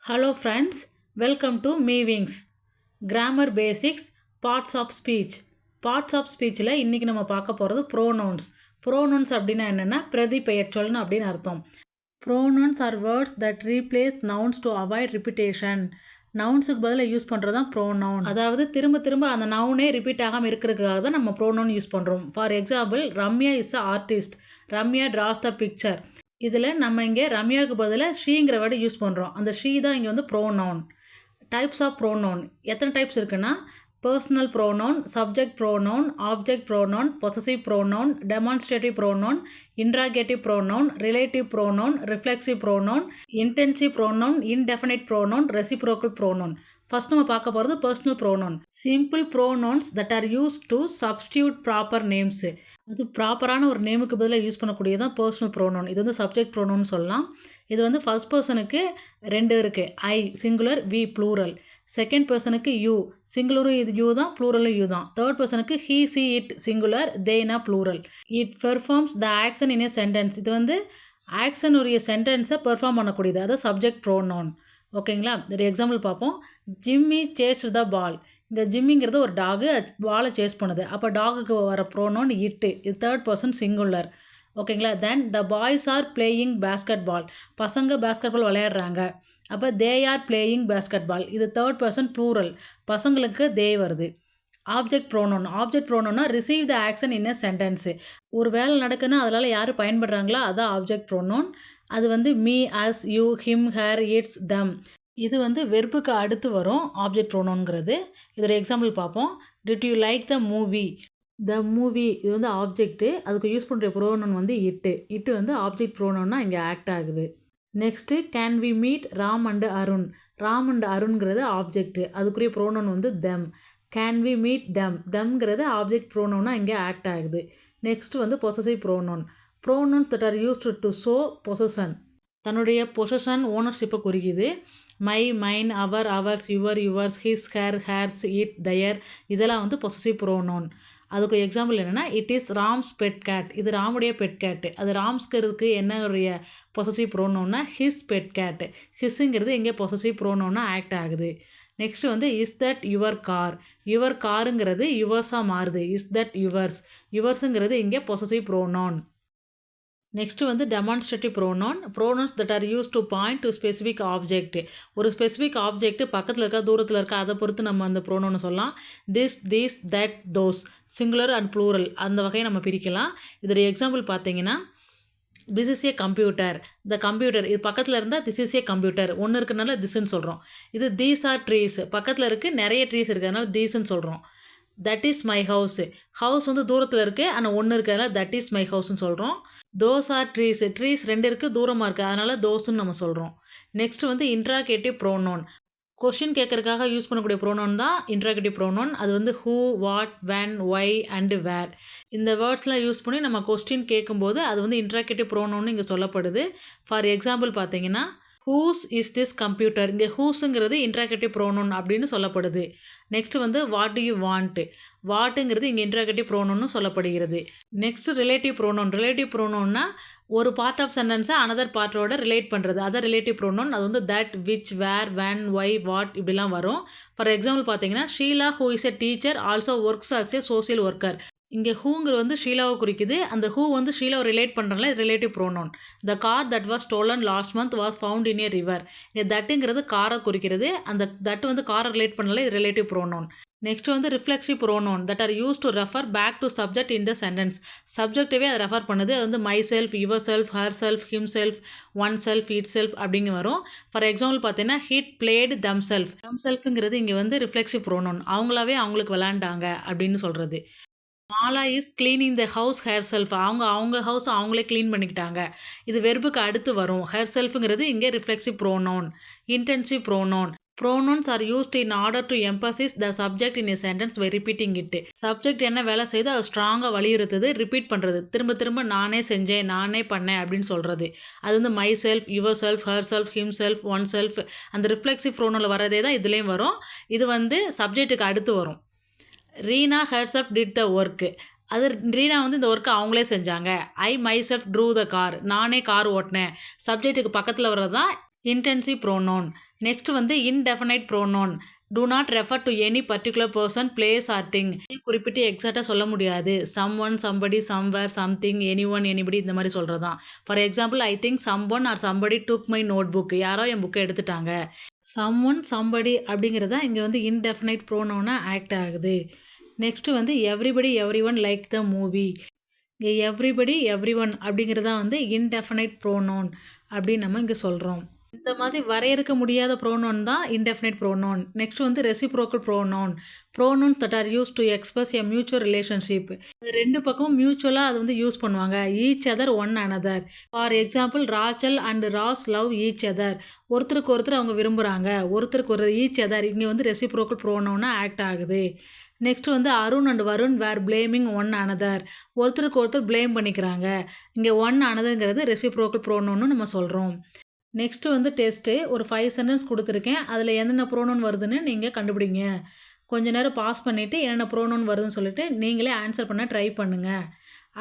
Hello friends, welcome to Meetings. Grammar Basics, Parts of Speech. Parts of Speechல இன்றைக்கி நம்ம பார்க்க போகிறது Pronouns. Pronouns அப்படின்னா என்னென்னா பிரதி பெயர்ச்சொல்னு அப்படின்னு அர்த்தம். Pronouns are words that replace nouns to avoid repetition. நவுன்ஸுக்கு பதிலாக யூஸ் பண்ணுறது தான் ப்ரோனவுன். அதாவது திரும்ப திரும்ப அந்த நவுனே ரிப்பீட் ஆகாமல் இருக்கிறதுக்காக தான் நம்ம ப்ரோனவுன் யூஸ் பண்ணுறோம். For example, Ramya is a artist. Ramya Dras the picture. இதில் நம்ம இங்கே ரம்யாவுக்கு பதிலாக ஷீங்கிற வேர்டு யூஸ் பண்ணுறோம். அந்த ஷீ தான் இங்கே வந்து ப்ரோனவுன். டைப்ஸ் ஆஃப் ப்ரோனவுன் எத்தனை டைப்ஸ் இருக்குன்னா, personal pronoun, subject pronoun, object pronoun, possessive pronoun, demonstrative pronoun, interrogative pronoun, relative pronoun, reflexive pronoun, intensive pronoun, indefinite pronoun, reciprocal pronoun. First நம்ம பார்க்க போகிறது personal pronoun. Simple pronouns that are use to substitute proper names. அது ப்ராப்பரான ஒரு நேமுக்கு பதிலாக use பண்ணக்கூடியதான் personal pronoun. இது வந்து subject pronoun சொல்லலாம். இது வந்து ஃபர்ஸ்ட் பர்சனுக்கு ரெண்டு இருக்குது, I singular, we plural. Second பர்சனுக்கு யூ சிங்குலரும் இது யூ தான், ப்ளூரலும் யூ தான். தேர்ட் பர்சனுக்கு ஹீ சி இட் சிங்குலர், தேனா plural. It performs the action in a sentence. இது வந்து ஆக்ஷன் உரிய சென்டென்ஸை பெர்ஃபார்ம் பண்ணக்கூடியது, அது சப்ஜெக்ட் ப்ரோனவுன். ஓகேங்களா, ஒரு எக்ஸாம்பிள் பார்ப்போம். ஜிம்மி சேஸ்ட் த பால். இந்த ஜிம்மிங்கிறது ஒரு டாகு, பாலை சேஸ் பண்ணுது. அப்போ டாகுக்கு வர ப்ரோனவுன் இட்டு. இது தேர்ட் பர்சன் சிங்குலர். ஓகேங்களா. Then the boys are playing basketball. பசங்க பேஸ்கெட் பால் விளையாடுறாங்க. அப்போ they are playing basketball. இது தேர்ட் பர்சன் ப்ளூரல். பசங்களுக்கு தே வருது. Object pronoun. ஆப்ஜெக்ட் ப்ரோனவுன்னா receive the action in a sentence. ஒரு வேலை நடக்குன்னா அதனால் யார் பயன்படுறாங்களோ அதான் ஆப்ஜெக்ட் ப்ரோனவுன். அது வந்து me, us, you, him, her, its, them. இது வந்து வெர்புக்கு அடுத்து வரும் ஆப்ஜெக்ட் ப்ரோனவுன்ங்கிறது. இதோட எக்ஸாம்பிள் பார்ப்போம். Did you like the movie. The movie இது வந்து ஆப்ஜெக்ட்டு, அதுக்கு யூஸ் பண்ணுற ப்ரோனவுன் வந்து இட்டு. இட்டு வந்து ஆப்ஜெக்ட் ப்ரோனவுன்னா இங்கே ஆக்ட் ஆகுது. Next, can we meet Ram and Arun. Ram and அருண்ங்கிறது ஆப்ஜெக்ட்டு, அதுக்குரிய ப்ரோனவுன் வந்து them. Can we meet them. தெம்ங்கிறது ஆப்ஜெக்ட் ப்ரோனவுன்னா இங்கே ஆக்ட் ஆகுது. நெக்ஸ்ட் வந்து possessive pronoun. Pronouns that are used to show possession. தன்னுடைய பொசஷன் ஓனர்ஷிப்பை குறிக்குது. My, mine, our, ours, your, yours, his, her, hers, it, their. இதெல்லாம் வந்து பொசசிவ் ப்ரோனவுன். அதுக்கு எக்ஸாம்பிள் என்னென்னா, it is Ram's pet cat. இது ராமுடைய பெட் கேட்டு. அது ராம்ஸ்கிறதுக்கு என்னுடைய பொசசிவ் ப்ரோனவுன்னா ஹிஸ் பெட் கேட்டு. ஹிஸ்ஸுங்கிறது இங்கே பொசசிவ் ப்ரோனவுன்னா ஆக்ட் ஆகுது. நெக்ஸ்ட் வந்து is that your car. Your காருங்கிறது யுவர்ஸாக மாறுது. Is that yours. யுவர்ஸுங்கிறது இங்கே பொசசிவ் ப்ரோனவுன். நெக்ஸ்ட்டு வந்து demonstrative pronoun. Pronouns that are use to point to specific object. ஒரு ஸ்பெசிஃபிக் ஆப்ஜெக்ட் பக்கத்தில் இருக்கா தூரத்தில் இருக்கா அதை பொறுத்து நம்ம அந்த ப்ரோனவுனை சொல்லலாம். This, these, that, those. Singular and plural அந்த வகையை நம்ம பிரிக்கலாம். இதோடைய எக்ஸாம்பிள் பார்த்தீங்கன்னா, this is a computer. The computer இது பக்கத்தில் இருந்தால் திஸ் இஸ் ஏ கம்ப்யூட்டர். ஒன்று இருக்கிறனால திஸ்ன்னு சொல்கிறோம். இது தீஸ் ஆர் ட்ரீஸ். பக்கத்தில் இருக்குது, நிறைய ட்ரீஸ் இருக்கிறதுனால தீஸ்ன்னு சொல்கிறோம். That is my house. House வந்து தூரத்தில் இருக்குது, ஆனால் ஒன்று இருக்கிறதுனால தட் இஸ் மை ஹவுஸ்ன்னு சொல்கிறோம். Those are trees. ட்ரீஸ் ரெண்டு இருக்குது, தூரமாக இருக்குது, அதனால் தோஸ்ன்னு நம்ம சொல்கிறோம். நெக்ஸ்ட் வந்து இன்ட்ராகேட்டிவ் ப்ரோனவுன். கொஷின் கேட்குறதுக்காக யூஸ் பண்ணக்கூடிய ப்ரோனவுன் தான் இன்ட்ராகேட்டிவ் ப்ரோனவுன். அது வந்து who, what, when, why and where. இந்த வேர்ட்ஸ்லாம் யூஸ் பண்ணி நம்ம கொஸ்டின் கேட்கும்போது அது வந்து இன்ட்ராகேட்டிவ் ப்ரோனவுன் இங்கே சொல்லப்படுது. ஃபார் எக்ஸாம்பிள் பார்த்தீங்கன்னா, ஹூஸ் இஸ் திஸ் கம்ப்யூட்டர். இங்கே ஹூஸுங்கிறது இன்ட்ராகேட்டிவ் ப்ரோனவுன் அப்படின்னு சொல்லப்படுது. நெக்ஸ்ட் வந்து வாட் டு யூ வாண்ட். வாட்டுங்கிறது இங்கே இன்ட்ராகேட்டிவ் ப்ரோனவுன்னு சொல்லப்படுகிறது. Next relative pronoun. ரிலேட்டிவ் ப்ரோனவுன்னா ஒரு பார்ட் ஆஃப் சென்டென்ஸை அனதர் பார்ட்டோட ரிலேட் பண்ணுறது, அதான் ரிலேட்டிவ் ப்ரோனவுன். அது வந்து that, which, where, when, why, what இப்படிலாம் வரும். ஃபார் எக்ஸாம்பிள் பார்த்தீங்கன்னா, Sheela who is a teacher also works as a social worker. இங்கே ஹூங்கிற வந்து ஷீலாவை குறிக்குது. அந்த ஹூ வந்து ஷீலாவை ரிலேட் பண்ணுறதுல relative pronoun. The car that was stolon last month was found in A river. இங்கே தட்டுங்கிறது காரை குறிக்கிறது. அந்த தட் வந்து காரை ரிலேட் பண்ணல, இது ரிலேட்டிவ் ப்ரோனவுன். நெக்ஸ்ட் வந்து reflexive pronoun that are use to refer back to subject in the sentence. சப்ஜெக்டிவே அதை ரெஃபர் பண்ணுது. அது வந்து myself, yourself, herself, himself, oneself, itself அப்படிங்க வரும். ஃபார் எக்ஸாம்பிள் பார்த்தீங்கன்னா, hit played themselves. தம் செல்ஃபுங்கிறது இங்கே வந்து ரிஃப்ளெக்சிவ் ப்ரோனவுன். அவங்களாவே அவங்களுக்கு விளாண்டாங்க அப்படின்னு சொல்கிறது. Mala is cleaning the house herself. அவங்க ஹவுஸ் அவங்களே க்ளீன் பண்ணிக்கிட்டாங்க. இது வெர்புக்கு அடுத்து வரும். ஹேர் செல்ஃபுங்கிறது இங்கே reflexive pronoun. Intensive pronoun. Pronouns are used in order to emphasis the subject in a sentence by repeating it. சப்ஜெக்ட் என்ன வேலை செய்து அதை ஸ்ட்ராங்காக வலியுறுத்துது, ரிப்பீட் பண்ணுறது. திரும்ப திரும்ப நானே செஞ்சேன், நானே பண்ணேன் அப்படின்னு சொல்கிறது. அது வந்து myself, yourself, herself, himself, one self. அந்த ரிஃப்ளெக்சிவ் ப்ரோனவுனில் வரதே தான் இதுலேயும் வரும். இது வந்து சப்ஜெக்ட்டுக்கு அடுத்து வரும். Reena herself did the work. அது ரீனா வந்து இந்த ஒர்க்கை அவங்களே செஞ்சாங்க. I my self true the car. நானே கார் ஓட்டினேன். சப்ஜெக்ட்டுக்கு பக்கத்தில் வர்றது தான் இன்டென்சிவ் ப்ரோனவுன். நெக்ஸ்ட் வந்து indefinite pronoun. do not refer to any particular person, place or thing. குறிப்பிட்டு எக்ஸாக்டாக சொல்ல முடியாது. someone, somebody, somewhere, something, anyone, anybody இந்த மாதிரி சொல்கிறது தான். For example I think someone or somebody took my notebook. யாரோ என் புக்கை எடுத்துட்டாங்க. someone, somebody அப்படிங்கிறதா இங்கே வந்து இன்டெஃபினைட் ப்ரோனவுனாக ஆக்ட் ஆகுது. நெக்ஸ்ட்டு வந்து everybody everyone like the movie. இங்கே எவ்ரிபடி எவ்ரிஒன் அப்படிங்கிறதா வந்து இன்டெஃபினைட் ப்ரோனவுன் அப்படின்னு நம்ம இங்கே சொல்கிறோம். இந்த மாதிரி வரையறுக்க முடியாத ப்ரோனவுன் தான் இன்டெஃபினைட் ப்ரோனவுன். நெக்ஸ்ட் வந்து reciprocal pronoun. Pronouns that are use to express a mutual relationship. ரெண்டு பக்கமும் மியூச்சுவலாக அது வந்து யூஸ் பண்ணுவாங்க. Each other, one another. For example Rachel and Ross love each other. ஒருத்தருக்கு ஒருத்தர் அவங்க விரும்புகிறாங்க. ஒருத்தருக்கு ஒரு ஈச் அதர் இங்கே வந்து ரெசிப்ரோக்கல் ப்ரோனவுனாக ஆக்ட் ஆகுது. நெக்ஸ்ட் வந்து Arun and Varun were blaming one another. ஒருத்தருக்கு ஒருத்தர் பிளேம் பண்ணிக்கிறாங்க. இங்கே ஒன் அனதர்ங்கிறது ரெசிப்ரோக்கல் ப்ரோனவுன்னு நம்ம சொல்கிறோம். நெக்ஸ்ட்டு வந்து டெஸ்ட்டு. ஒரு 5 சென்டென்ஸ் கொடுத்துருக்கேன். அதில் என்னென்ன ப்ரோனவுன் வருதுன்னு நீங்கள் கண்டுபிடிங்க. கொஞ்ச நேரம் பாஸ் பண்ணிவிட்டு என்னென்ன ப்ரோனவுன் வருதுன்னு சொல்லிட்டு நீங்களே ஆன்சர் பண்ண ட்ரை பண்ணுங்கள்.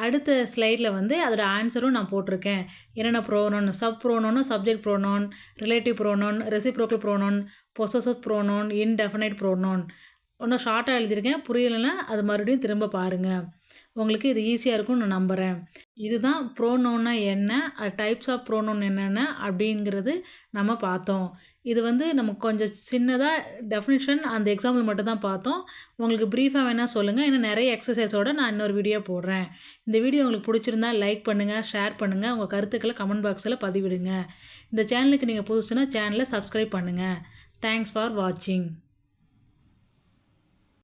அடுத்த ஸ்லைடில் வந்து அதோட ஆன்சரும் நான் போட்டிருக்கேன். என்னென்ன pronoun, sub pronoun, subject pronoun, relative pronoun, reciprocal pronoun, possessive pronoun, indefinite pronoun. ஒன்றும் ஷார்ட்டாக எழுதியிருக்கேன். புரியலைன்னா அது மறுபடியும் திரும்ப பாருங்கள். உங்களுக்கு இது ஈஸியாக இருக்கும்னு நான் நம்புகிறேன். இதுதான் ப்ரோனவுன்னா என்ன, டைப்ஸ் ஆஃப் ப்ரோனவுன் என்னென்ன அப்படிங்கிறது நம்ம பார்த்தோம். இது வந்து நமக்கு கொஞ்சம் சின்னதாக டெஃபினிஷன் அந்த எக்ஸாம்பிள் மட்டும் தான் பார்த்தோம். உங்களுக்கு ப்ரீஃபாக வேணால் சொல்லுங்கள். இன்னும் நிறைய எக்ஸசைஸோடு நான் இன்னொரு வீடியோ போடுறேன். இந்த வீடியோ உங்களுக்கு பிடிச்சிருந்தா லைக் பண்ணுங்கள், ஷேர் பண்ணுங்கள், உங்கள் கருத்துக்களை கமெண்ட் பாக்ஸில் பதிவிடுங்க. இந்த சேனலுக்கு நீங்கள் புதுசுன்னா சேனலை சப்ஸ்கிரைப் பண்ணுங்கள். தேங்க்ஸ் ஃபார் வாட்சிங்.